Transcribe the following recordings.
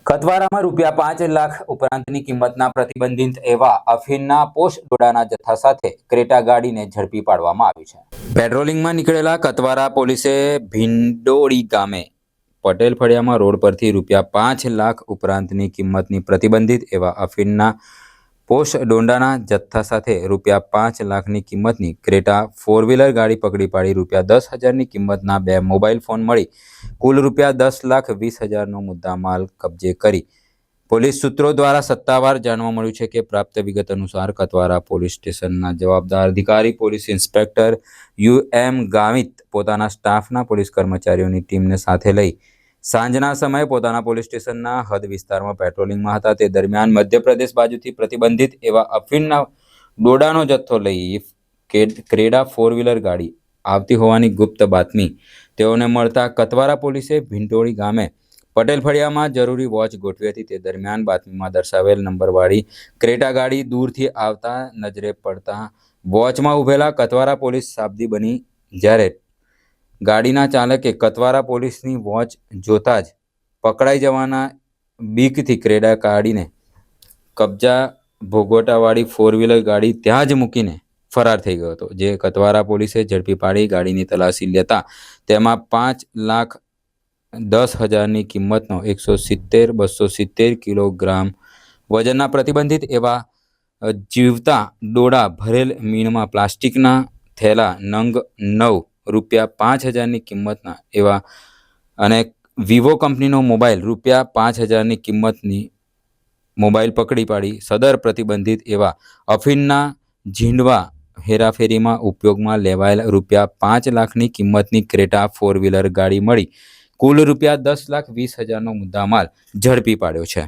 કતવારામાં ₹5 લાખ ઉપરાંતની કિંમતના પ્રતિબંધિત એવા અફીણના પોસ્ટ ડોડાના જથ્થા સાથે ક્રેટા ગાડીને ઝડપી પાડવામાં આવી છે. પેટ્રોલિંગમાં નીકળેલા કતવારા પોલીસે ભીંડોળી ગામે પટેલ ફળિયામાં રોડ પરથી ₹5 લાખ ઉપરાંતની કિંમતની પ્રતિબંધિત એવા અફીણના પોસ્ટ ડોડાના જથ્થા સાથે ₹5 લાખની કિંમતની ક્રેટા 4વ્હીલર ગાડી પકડી પાડી ₹10,000ની કિંમતના 2 મોબાઈલ ફોન મળી કુલ ₹10,20,000નો મુદ્દામાલ કબજે કરી. પોલીસ સૂત્રો દ્વારા સત્તાવાર જાણવા મળ્યું છે કે પ્રાપ્ત વિગત અનુસાર કતવારા પોલીસ સ્ટેશનના જવાબદાર અધિકારી પોલીસ ઇન્સ્પેક્ટર UM ગાવિત પોતાના સ્ટાફના પોલીસ કર્મચારીઓની ટીમને સાથે લઈ સાંજના સમયે પોતાના પોલીસ સ્ટેશનના હદ વિસ્તારમાં પેટ્રોલિંગમાં હતા. તે દરમિયાન મધ્યપ્રદેશ બાજુથી પ્રતિબંધિત એવા અફીણના ડોડાનો જથ્થો લઈ ક્રેટા 4વ્હીલર ગાડી આવતી હોવાની ગુપ્ત બાતમી તેઓને મળતા કતવારા પોલીસે ભીંડોળી ગામે પટેલ ફળિયામાં જરૂરી વોચ ગોઠવી હતી. તે દરમિયાન બાતમીમાં દર્શાવેલ નંબરવાળી ક્રેટા ગાડી દૂરથી આવતા નજરે પડતા વોચમાં ઉભેલા કતવારા પોલીસ શાબ્દી બની. જ્યારે ગાડીના ચાલકે કતવારા પોલીસની વોચ જોતા જ પકડાઈ જવાના બીકથી ક્રેટા ગાડીને કબજા ભોગવટાવાળી 4વ્હીલર ગાડી ત્યાં જ મૂકીને ફરાર થઈ ગયો હતો, જે કતવારા પોલીસે ઝડપી પાડી ગાડીની તલાશી લેતા તેમાં 5,10,000ની કિંમતનો 170-270 કિલોગ્રામ વજનના પ્રતિબંધિત એવા જીવતા ડોડા ભરેલ મીણમાં પ્લાસ્ટિકના થેલા નંગ 9 ₹5,000ની કિંમતના એવા અને વિવો કંપનીનો મોબાઈલ ₹5,000ની કિંમતની મોબાઈલ પકડી પાડી સદર પ્રતિબંધિત એવા અફીણના ઝીંડવા હેરાફેરીમાં ઉપયોગમાં લેવાયેલ ₹5 લાખની કિંમતની ક્રેટા 4વ્હીલર ગાડી મળી કુલ ₹10,20,000નો મુદ્દામાલ ઝડપી પાડ્યો છે.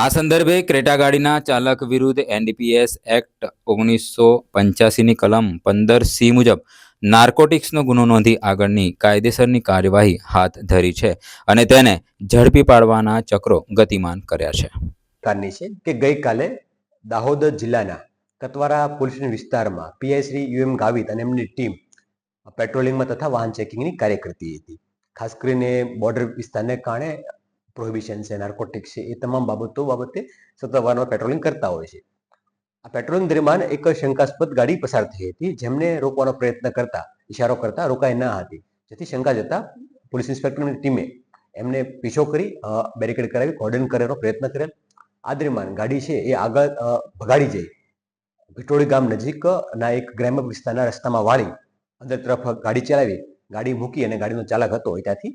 આ સંદર્ભે ક્રેટા ગાડીના ચાલક વિરુદ્ધ NDPS એક્ટ 1985ની કલમ 15C મુજબ નાર્કોટિક્સનો ગુનો નોંધી આગળની કાયદેસરની કાર્યવાહી હાથ ધરી છે અને તેને ઝડપી પાડવાના ચક્રો ગતિમાન કર્યા છે. છે કે ગઈકાલે દાહોદ જિલ્લાના કતવારા પોલીસ વિસ્તારમાં PI શ્રી UM ગાવિત અને એમની ટીમ પેટ્રોલિંગમાં તથા વાહન ચેકિંગની કાર્ય કરતી હતી. ખાસ કરીને બોર્ડર વિસ્તારને કારણે પ્રોહિબિશન છે, નાર્કોટિક્સ છે, એ તમામ બાબતે સતત વારંવાર પેટ્રોલિંગ કરતા હોય છે. આ પેટ્રોલિંગ દરમિયાન એક શંકાસ્પદ ગાડી પસાર થઈ હતી, જેમને રોકવાનો પ્રયત્ન કરતા ઇશારો કરતા રોકાઈ ન હતી, જેથી શંકા જતા પોલીસ ઇન્સ્પેક્ટરની ટીમે એમને પીછો કરી બેરિકેડ કરાવી કોર્ડન કરવાનો પ્રયત્ન કરેલ. આ દરમિયાન ગાડી છે એ આગળ ભગાડી જઈ ભીટોળી ગામ નજીકના એક ગ્રામ્ય વિસ્તારના રસ્તામાં વાળી અંદર તરફ ગાડી ચલાવી ગાડી મૂકી અને ગાડીનો ચાલક હતો એ ત્યાંથી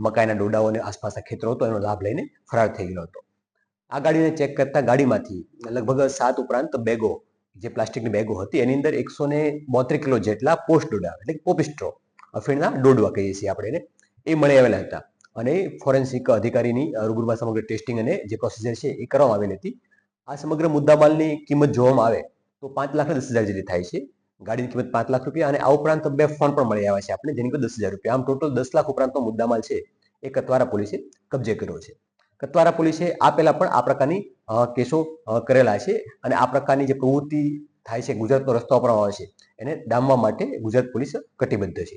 મકાઈના ડોડાઓ અને આસપાસના ખેતરો હતો એનો લાભ લઈને ફરાર થઈ ગયો હતો. આ ગાડીને ચેક કરતા ગાડીમાંથી લગભગ 7 ઉપરાંત બેગો, જે પ્લાસ્ટિકની બેગો હતી, એની અંદર 132 કિલો જેટલા પોસ્ટ ડોડા એટલે કે પોપિસ્ટ્રો અફીણના ડોડવા કહીએ છીએ આપણે એને, એ મળી આવેલા હતા અને ફોરેન્સિક અધિકારીની રૂબરૂમાં સમગ્ર ટેસ્ટિંગ અને જે પ્રોસિજર છે એ કરવામાં આવેલી હતી. આ સમગ્ર મુદ્દામાલની કિંમત જોવામાં આવે તો 5,10,000 જેટલી થાય છે. ગાડીની કિંમત ₹5,00,000 અને આ ઉપરાંત 2 ફોન પણ મળી આવ્યા છે આપણે, જેની કિંમત ₹10,000. આમ ટોટલ 10 લાખ ઉપરાંતનો મુદ્દામાલ છે એ કતવારા પોલીસે કબજે કર્યો છે. કતવારા પોલીસે આ પહેલા પણ આ પ્રકારની કેસો કરેલા છે અને આ પ્રકારની જે પ્રવૃત્તિ થાય છે ગુજરાતનો રસ્તો વાપરવામાં આવે છે એને ડામવા માટે ગુજરાત પોલીસ કટિબદ્ધ છે.